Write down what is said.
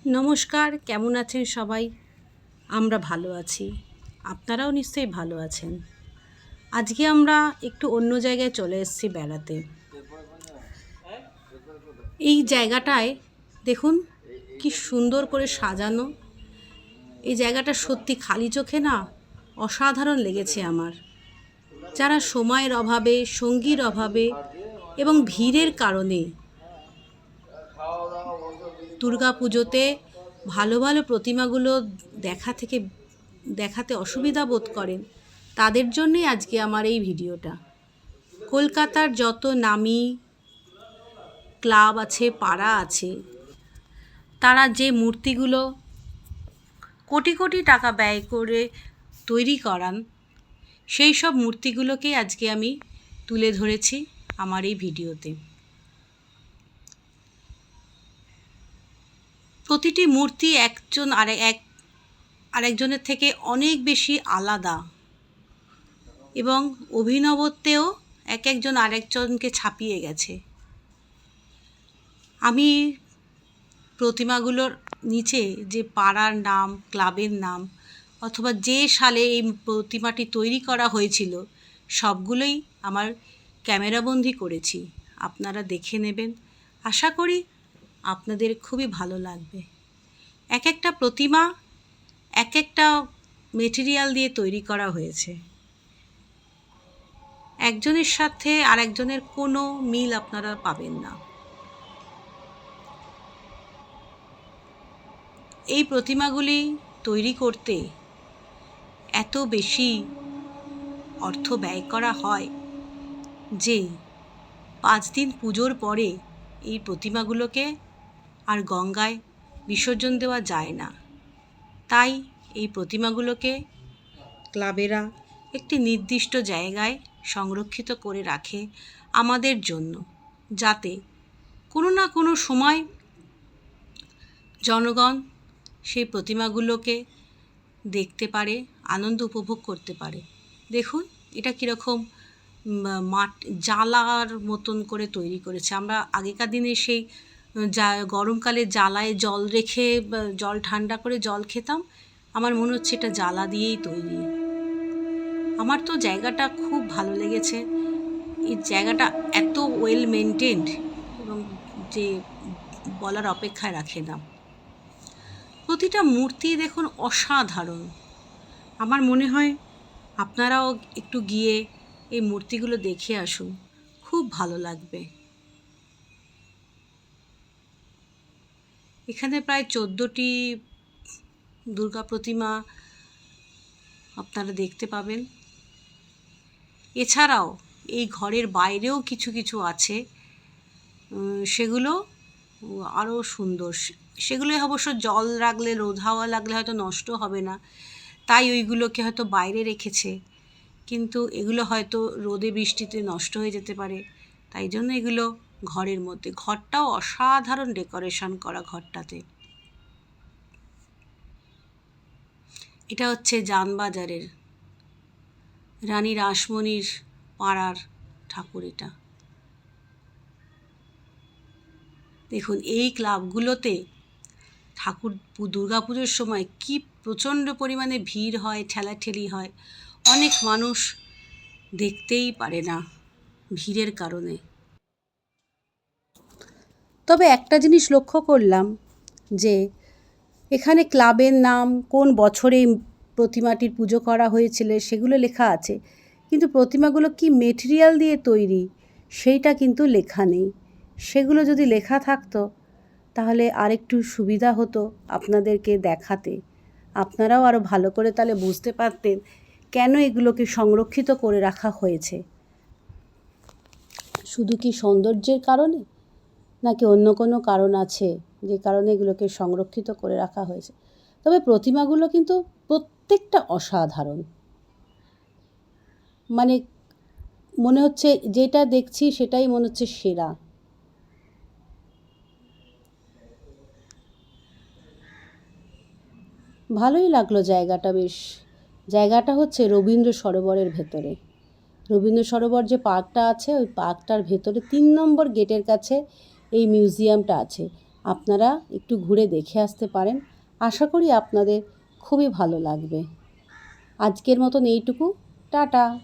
নমস্কার, কেমন আছেন সবাই? আমরা ভালো আছি। আপনারাও নিশ্চয়ই ভালো আছেন। আজকে আমরা একটু অন্য জায়গায় চলে এসেছি বেড়াতে। এই জায়গাটায় দেখুন কি সুন্দর করে সাজানো। এই জায়গাটা সত্যি খালি চোখে না অসাধারণ লেগেছে আমার। যারা সময়ের অভাবে, সঙ্গীর অভাবে এবং ভিড়ের কারণে দুর্গাপুজোতে ভালো ভালো প্রতিমাগুলো দেখাতে অসুবিধা বোধ করেন, তাদের জন্যই আজকে আমার এই ভিডিওটা। কলকাতার যত নামী ক্লাব আছে, পাড়া আছে, তারা যে মূর্তিগুলো কোটি কোটি টাকা ব্যয় করে তৈরি করান, সেই সব মূর্তিগুলোকেই আজকে আমি তুলে ধরেছি আমার এই ভিডিওতে। প্রতিটি মূর্তি আরেকজনের থেকে অনেক বেশি আলাদা এবং অভিনবত্বেও একজন আরেকজনকে ছাপিয়ে গেছে। আমি প্রতিমাগুলোর নিচে যে পাড়ার নাম, ক্লাবের নাম অথবা যে সালে এই প্রতিমাটি তৈরি করা হয়েছিল সবগুলোই আমার ক্যামেরাবন্দি করেছি। আপনারা দেখে নেবেন, আশা করি আপনাদের খুবই ভালো লাগবে। এক একটা প্রতিমা এক একটা মেটেরিয়াল দিয়ে তৈরি করা হয়েছে। একজনের সাথে আরেকজনের কোনো মিল আপনারা পাবেন না। এই প্রতিমাগুলি তৈরি করতে এত বেশি অর্থ ব্যয় করা হয় যে 5 দিন পুজোর পরে এই প্রতিমাগুলোকে আর গঙ্গায় বিসর্জন দেওয়া যায় না। তাই এই প্রতিমাগুলোকে ক্লাবেরা একটি নির্দিষ্ট জায়গায় সংরক্ষিত করে রাখে আমাদের জন্য, যাতে কোনো না কোনো সময় জনগণ সেই প্রতিমাগুলোকে দেখতে পারে, আনন্দ উপভোগ করতে পারে। দেখুন এটা কীরকম জ্বালার মতন করে তৈরি করেছে। আমরা আগেকার দিনে সেই গরমকালে জ্বালায় জল রেখে জল ঠান্ডা করে জল খেতাম। আমার মনে হচ্ছে এটা জ্বালা দিয়েই তৈরি। আমার তো জায়গাটা খুব ভালো লেগেছে। এই জায়গাটা এত ওয়েল মেনটেন্ড এবং যে বলার অপেক্ষায় রাখে না। প্রতিটা মূর্তি দেখুন অসাধারণ। আমার মনে হয় আপনারাও একটু গিয়ে এই মূর্তিগুলো দেখে আসুন, খুব ভালো লাগবে। এখানে প্রায় 14টি দুর্গা প্রতিমা আপনারা দেখতে পাবেন। এছাড়াও এই ঘরের বাইরেও কিছু কিছু আছে, সেগুলো আরও সুন্দর। সেগুলো অবশ্য জল রাখলে, রোদ হাওয়া লাগলে হয়তো নষ্ট হবে না, তাই ওইগুলোকে হয়তো বাইরে রেখেছে। কিন্তু এগুলো হয়তো রোদে বৃষ্টিতে নষ্ট হয়ে যেতে পারে, তাই জন্য এগুলো ঘরের মধ্যে। ঘরটাও অসাধারণ ডেকোরেশন করা ঘরটাতে। এটা হচ্ছে জানবাজারের রানী রাসমণির পাড়ার ঠাকুর। এটা দেখুন, এই ক্লাবগুলোতে দুর্গাপুজোর সময় কি প্রচণ্ড পরিমাণে ভিড় হয়, ঠেলাঠেলি হয়। অনেক মানুষ দেখতেই পারে না ভিড়ের কারণে। তবে একটা জিনিস লক্ষ্য করলাম যে এখানে ক্লাবের নাম, কোন বছরে প্রতিমাটির পুজো করা হয়েছিল সেগুলো লেখা আছে, কিন্তু প্রতিমাগুলো কি মেটেরিয়াল দিয়ে তৈরি সেইটা কিন্তু লেখা নেই। সেগুলো যদি লেখা থাকতো তাহলে আরেকটু সুবিধা হতো আপনাদেরকে দেখাতে। আপনারাও আরও ভালো করে তাহলে বুঝতে পারতেন কেন এগুলোকে সংরক্ষিত করে রাখা হয়েছে। শুধু কি সৌন্দর্যের কারণে, নাকি অন্য কোনো কারণ আছে যে কারণে এগুলোকে সংরক্ষিত করে রাখা হয়েছে? তবে প্রতিমাগুলো কিন্তু প্রত্যেকটা অসাধারণ। মানে মনে হচ্ছে যেটা দেখছি সেটাই মনে হচ্ছে সেরা। ভালোই লাগলো জায়গাটা বেশ। জায়গাটা হচ্ছে রবীন্দ্র সরোবরের ভেতরে। রবীন্দ্র সরোবর যে পার্কটা আছে, ওই পার্কটার ভেতরে 3 নম্বর গেটের কাছে এই মিউজিয়ামটা আছে। আপনারা একটু ঘুরে দেখে আসতে পারেন। আশা করি আপনাদের খুবই ভালো লাগবে। আজকের মতন এইটুকু। টাটা।